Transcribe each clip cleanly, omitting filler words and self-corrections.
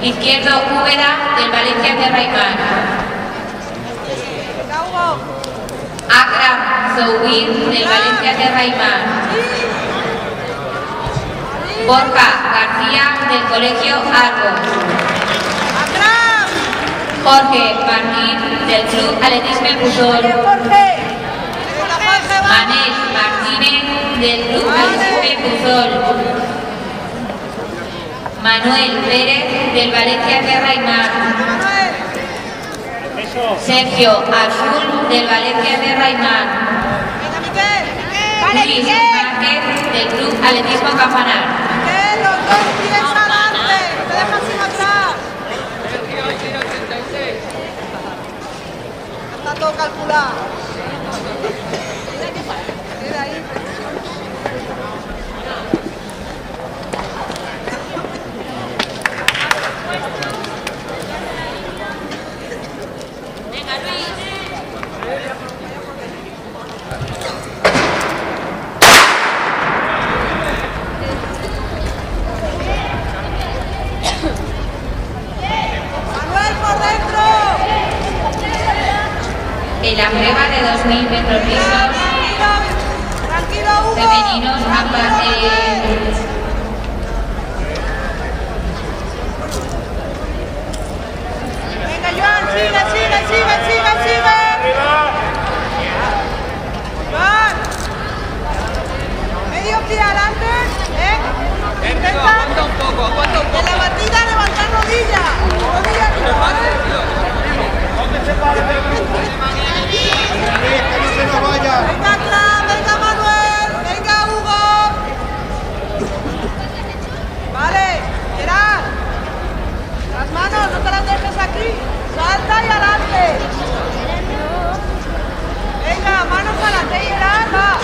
Izquierdo Úbeda del Valencia de Raimán. Akram Zoubir del Valencia de Raimán. Borja García del Colegio Argos. Jorge Martín del Club Atletismo Puzol. Manel Martínez del Club Atletismo Puzol. Manuel Pérez del Valencia de Raimán. Sergio Azul del Valencia de Raimán. Luis Márquez del Club Atletismo Campanar. Está todo calculado. Mira ahí. En la prueba de 2000 metros lisos femeninos Venga, Joan, sigue. Joan, medio pie adelante, Aguanta un poco. En la batida levantar rodilla arriba, ¿vale? Venga atrás, venga Manuel, venga Hugo. Vale, Gerard. Las manos, no te las dejes aquí. Salta y adelante. Venga, manos adelante, Gerard, va.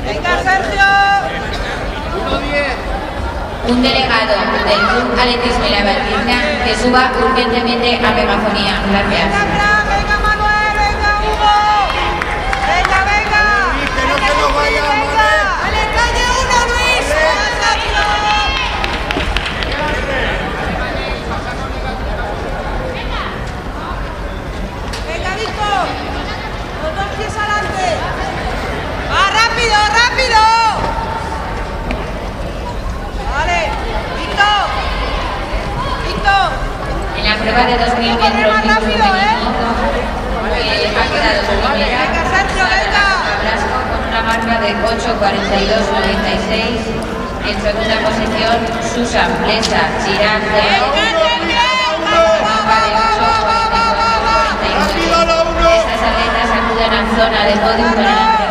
Venga, Sergio. 1-10. un delegado del Club Atletismo y la Valdirna que suba urgentemente a megafonía. Gracias. Venga Manuel, venga Hugo. Venga. Que no se nos vaya, Manuel. ¡Al detalle uno, Luis! Venga, Víctor. Los dos pies adelante. ¡Va, rápido! Vale, Víctor. En la prueba de 2000 metros lisos femenino ha quedado primera Sara Blasco con una marca de 8:42.96. En segunda posición Susan Blesa Chirán de marca de 8:42.49. Estas atletas acuden a zona de podio para la